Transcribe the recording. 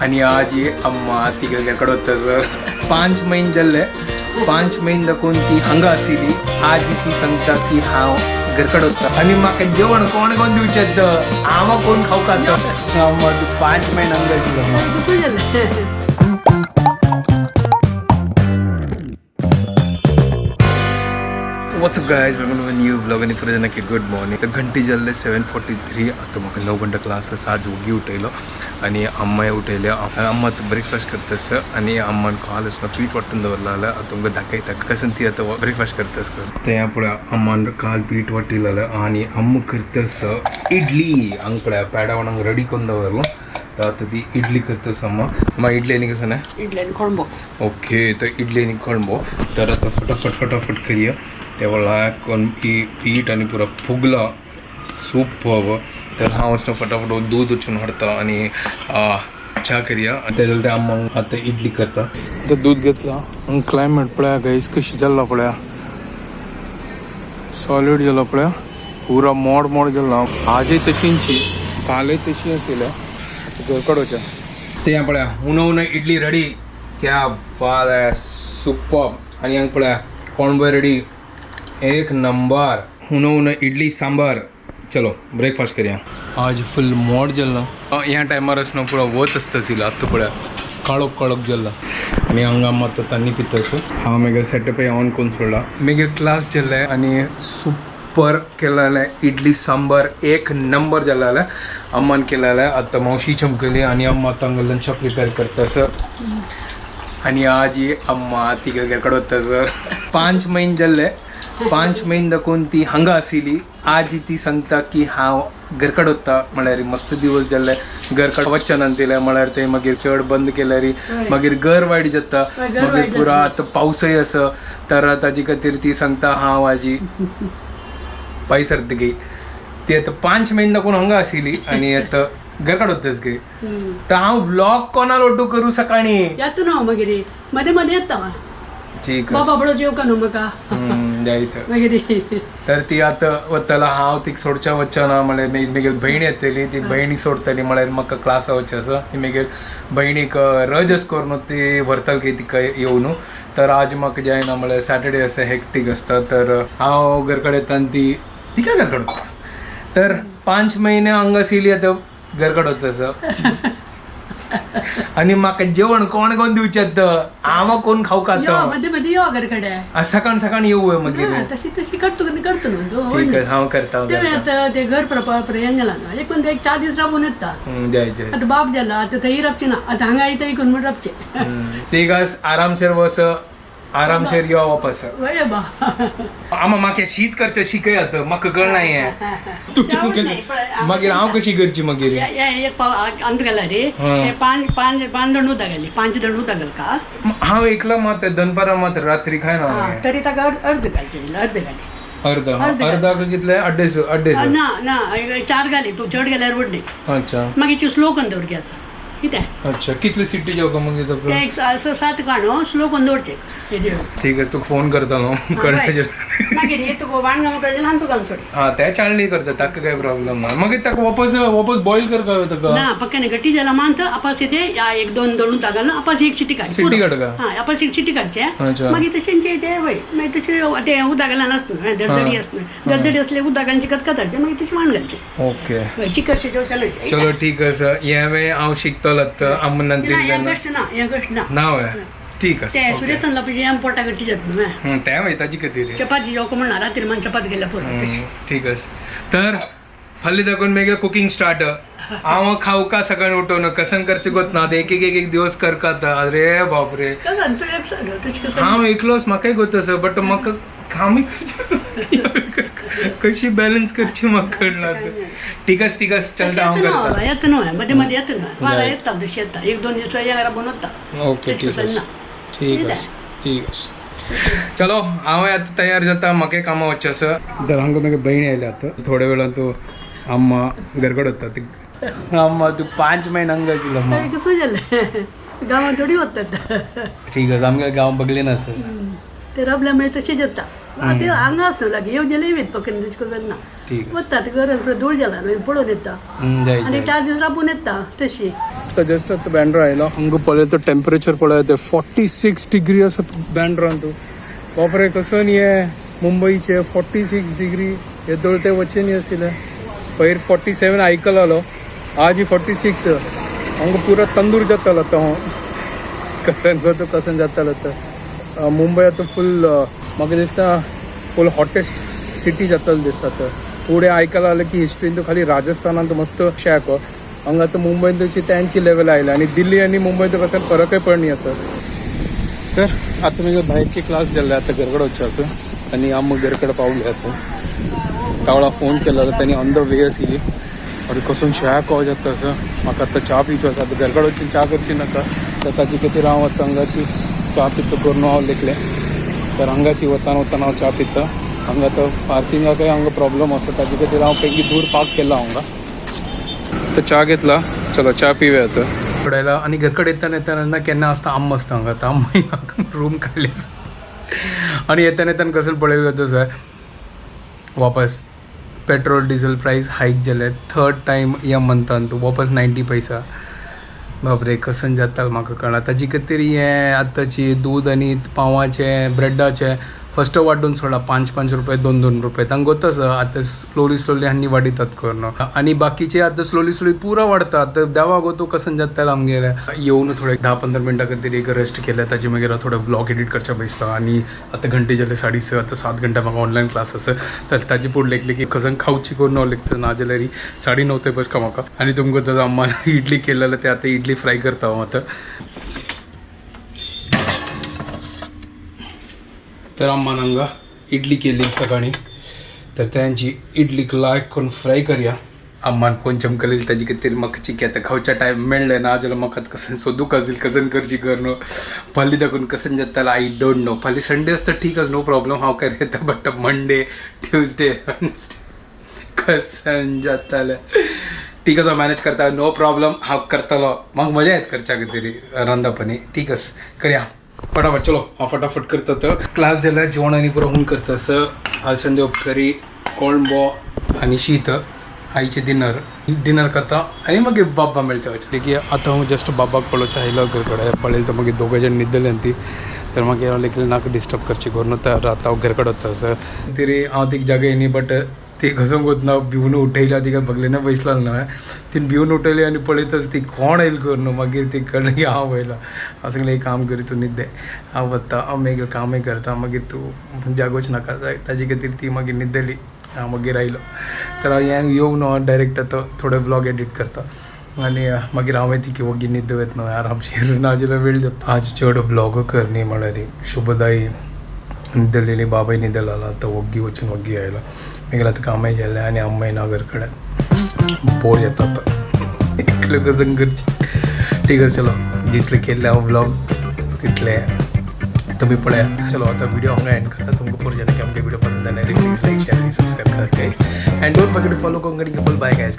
आणि आजी अम्मा तिघेकडे होतं 5 महिने जाल्ले 5 महिने दाखवून ती हांगा आशिल्ली आजी ती सांगता की हांव घरकडे होता आणि म्हाका जेवण कोण कोण दिवचें हांव कोण खावक आता अम्मा तू 5 महिने हांगा आशिल्लो what's up guys welcome to new blog आणि परत नक्की गुड मॉर्निंग तर घंटी जाल्ले 7:43 आता म्हाका 9 घंटा क्लास आज उगी उठयलो आणि अम्माय उठयल्या अम्मा ब्रेकफास्ट करतास आणि अम्मान कॉल असं पीठ वाटून दवरलेलं आता तुमकां दाखयता कसन ती आता ब्रेकफास्ट करतास त्या पुढे अम्मान काल पीठ वाटिलेलं आणि अम्म करतास इडली हांगा पळय पेडा वांग रेडी करून दवरलो तर आता ती इडली करतास अम्मा इडली आनी कसं नाही इडली आणि कोळंबो ओके तर इडली आनी कोळंबो तर आता फटाफट करूया तेव्हा कोण पीठ आणि पुरा फुगला सूप हवं तर हांव वचून फटाफट दूध वचून हाडटा आणि च्या करूया तेजे ते अम्मा आता इडली करता तर दूध घेतला आणि क्लायमेट पळया गाईस कशी जाल्ला पळया सॉलिड जाला पळया पुरा मोड जाला आजय तशींची कालय तशी आशिल्ल्या घरकडच्या ते पळया उन इडली रेडी क्या बात है सुपर आणि हांगा पळया कोळंबो रेडी एक नंबर उन इडली सांबार चलो ब्रेकफास्ट करूया आज फुल मोड जाल्ला ह्या टायमार असं पुरो वत आसता आतां पळया काळोख जाल्ला आनी हांगा मात तांणी पितास हांव मागीर सेटअप ऑन करून सोडला मागीर क्लास जाल्ले आनी सुपर केलेले इडली सांबार एक नंबर जाल्ले अम्मान केलेले आतां मावशी चमकली आनी अम्मा तांकां लंच प्रिपेर करतास आणि आजी अम्मा तिघेकडे होतास 5 महिने जाल्ले 5 महिने दाखवून ती हांगा आशिल्ली आजी ती सांगता की हांव घरकडे होता म्हळ्यार मस्त दिवस जाल्ले घरकडे वचन दिले म्हळ्यार ते मागीर चड बंद केल्यार मागीर घर वायट जाता मागीर पुरा आतां पावसय आसा तर ताजे खातीर ती सांगता हांव आजी पयसर गे ती आतां 5 महिने दाखवून हांगा आशिल्ली आनी आतां घरकडे होतास गे तर हांव ब्लॉग कोणाला ऑटो करू सकाळी येतो ना मागीर मध्ये येता ठीक बाबा बडो जेव का न्हू म्हाका जायत मागीर तर ती आतां वतला हांव ती सोडच्या वचना म्हळ्यार मागीर भयण येतली ती भयणी सोडटली म्हळ्यार म्हाका क्लासा वचचें आसा मागीर भयणीक रज करून ती व्हरतली की तिका येवन तर आज म्हाका जायना म्हळ्यार सॅटर्डे आसा हेक्टीक आसता तर हांव घर कडेन येता आनी ती काय घर कडेन तर 5 महिने हांगा आशिल्ली आतां घर कडेन वता आणि म्हाका जेवण कोण कोण दिवचें हांव कोण खावक आता मध्ये यो घरकडे सकाळ येऊ मागीर तशी करतो न्हू ठीक आहे हांव करता ते घर पर्यंत गेला ना एक 4 दीस राबून येता द्यायचे आता बाप जाला आता थंय रपचे ना आता हांगा येता इकून म्हण रपचे ठीक आहे आरामसेर वस आरामसेर यो वापस वय बा आमा म्हाका शीत करचें शिकय आता म्हाका कळना हें मागीर हांव कशी करची मागीर एक पाव अंत गेला रे 5 दंड उदक गेली 5 दंड उदक गेल का हांव एकला मात दनपारा मात रात्री खायना तरी ताका अर्ध घाली अर्धा कितले अड्डे ना 4 घाली तू चड गेल्यार व्हडली अच्छा मागीर स्लो करून दवरची आसा कितें अच्छा कितली सिटी जेवका मागीर ते एक 7 काणो स्लो करून दवरचे ठीक आहे तुका फोन करता न्हू कळ्ळें मागीर हे तुका वांगण घालता ल्हान तुका सोड हां ते चाळणी करता ताका काय प्रॉब्लेम ना मागीर ताका वापस बॉईल करता ताका ना पक्का गट्टी जाला मानत आपास येते या 1-2 दळून घालून आपास एक शिटी काढ सिटी काढ का हां आपास एक शिटी काडचे मागीर तशेंचे ते वय मागीर तशें ते उदक घालना आसना दडदडी आसना दडदडी असले उदकांची कतकताडचे मागीर तशें वाण घालचे ओके चिकटशे जेवचे चलो ठीक आसा ह्या वेळी हांव शिकतलो आतां ठीक आहे सूर्यतनला पयलीं आम पोटा गट्टी जाता त्या वय ताजी खातीर चपाती जेवक म्हणणार रात्री मन चपाती गेल्या पुरो ठीक आसा तर फाल्यां दाखोवन मागीर कुकिंग स्टार्ट हांव खावका सकाळी उठोवन कसन करचें गोत ना एक दिवस करतात अरे बापरे हांव एकलोच म्हाकाय गोत आसा बट म्हाका कामय करचें कशी बॅलन्स करची म्हाका कळना ठीक आसा चलता हांव करता येता न्हू मध्ये येता न्हू वारा येता तशी येता 1-2 दीस येयार बनवता ओके ठीक आसा चलो हांव आतां तयार जाता म्हाका कामां वचचें आसा तर हांगा मागीर भयणी आयल्या आतां थोड्या वेळान तूं अम्मा घरकडे वता अम्मा तूं 5 महिने हांगा आशिल्लो अम्मा कसो जालें गांवांत थोडी वतात ठीक आसा आमगे गांव बगलेन आसा ते रबल्या मागीर तशें जाता ते हांगा आसना लागी येवजेले येत पकडून तशें करून ना ठीक वतात घरान धूळ जाला न्हू पळोवन येता आहे आनी 4 दीस राबून येता तशी तर जस्ट आता बँड्रा आयलो हांगा पळय तो टेम्परेचर पळय ते 46 डिग्री आसा बँड्रान तूं बापरे कसं न्ही हे मुंबईचे 46 डिग्री हे दोळते वचचे न्ही आशिल्ले पयर 47 आयकलो आज 46 हांगा पुरो तंदूर जातालो तो कसन गो तो कसन जातालो तर मुंबय आतां फूल म्हाका दिसता फूल हॉटेस्ट सिटी जातालो दिसता तर फुडें आयकलां जाल्यार की हिस्ट्रीन तो खाली राजस्थानान तो मस्त शेक हांगा आतां मुंबयन तशी त्यांची लेवल आयला आनी दिल्ली आनी मुंबय तो कसं फरकय पडनी आता तर आता म्हजे भायची क्लास जाल्ले आता घरकडे वचचे असं आनी आम घर कडेन पावले आता कावळा फोन केला तर त्यांनी ऑन द वे आशिल्ली और कसून शेक कॉल जाता असं म्हाका आतां चा पिवचो आसा आतां घरकडे वचून चा करची नाका तर ताजी खातीर हांव आतां हांगाची चा पितो करून हांव लेखलें तर हांगाची वताना हांव चा पिता हांगा तर पार्किंगाकय हांगा प्रॉब्लम आसा ताजे खातीर हांव पैकी दूर पार्क केला हांगा तर चा घेतला चलो चा पिवया आता पडायला आणि घरकडे येताना केन्ना आसता आम आसता हांगा आतां आम्माई रूम काडली आणि येताना कसं पळय तसो वापस पेट्रोल डिझेल प्राईस हाईक जाले 3rd टायम ह्या मंथान तूं वापस 90 पैसा बापरे कसन जाता म्हाका कळना ताजे खातीर हें आतांची दूध आनी पावाचे ब्रेडाचे फर्स्ट वाडून सोडा 5 रुपये 2 रुपये तांकां गोतस आतां स्लोली आनी वाडयतात करून आनी बाकीचे आतां स्लोली पुरा वाडता आतां देवा गो तूं कसन जाता आमगेर येवन थोडे 10-15 मिनटां खातीर एक रेस्ट केलें ताजे मागीर थोडे ब्लॉग एडिट करचे बसलो आनी आतां घंटे जाले 6:30 आतां 7 घंटा म्हाका ऑनलायन क्लास आसा तर ताजे पुढे लेखले की कसन खावची करून हांव लेखता ना जाल्यार 9:30 थंय बसका म्हाका आनी तुमकां ताजो अम्मा इडली केलेलो ते आतां इडली फ्राय करता हांव आतां तर अम्मान हांगा इडली केली सकाळी तर त्यांची इडलीक लायक करून फ्राय करया अम्मान कोणचम करेल ताजे खातीर म्हाका चिकी आतां खावच्या टायम मेळ्ळें ना जाल्यार म्हाका कसन सोदूक आसली कसन करची कर न्हू फाल्यां दाखोवन कसन जातालें आय डोंट नो फाल्यां संडे आसता ठीक आसा नो प्रॉब्लम हांव कर येता बट मंडे ट्यूजडे वेडनेसडे कसन जातालें ठीक आसा मॅनेज करता नो प्रॉब्लम हांव करतलो म्हाका मजा येता करच्या खातीर रांदपानी ठीक आसा करया फटाफट चलो हांव फटाफट करता तर क्लास जाल्यार जेवण आनी पुरो हून करता सर आलसंडे उपकारी कोळंबो आनी शीत आईचे डिनर करता आनी मागीर बाबा मेळचा वचले की आतां हांव जस्ट बाबाक पळोवचें आयलो घरा कडेन पळयलें तर मागीर 2 जाण न्हिदले ती तर मागीर हांव लेगीत नाका डिस्टर्ब करची करून तर आतां हांव घरा कडेन वता सर तरी हांव ती जागा येयनी बट ती घसोंक वतना भिवन उठयल्या तिका बगलेना बसला न्हय तीन भिवन उठयली आनी पळयतच ती कोण येयल कर न्हू मागीर ती कळ्ळें की हांव वयलो हांव सांगलें एक काम करी तूं न्हिदे हांव वता हांव मागीर कामय करता मागीर तूं जागोच नाका ताजे खातीर ती मागीर न्हिदली हांव मागीर आयलो तर हांव येवन हांव डायरेक्ट आतां थोडे ब्लॉग एडिट करता आनी मागीर हांवें ती वगी न्हिद वयत न्हय आरामशीर ना जाल्यार वेळ जाता आज चड ब्लॉग करनी म्हळ्यार ती शुभदाई न्हिदलेली बाबाय न्हिदलो आतां वग्गी वचून वग्गी आयलो मागीर आतां कामय जालें आनी अम्माय ना घर कडेन बोर जाता आतां एकलें गजन करची ठीक आसा चलो जितलें केल्लें हांव ब्लॉग तितलें तुमी पळया चलो आतां व्हिडिओ हांगा एंड करता तुमकां पोर जेन्ना की आमगे व्हिडिओ पसंद जाल्यार प्लीज लायक शेअर आनी सबस्क्रायब करात guys and don't forget to follow Konkani couple bye guys.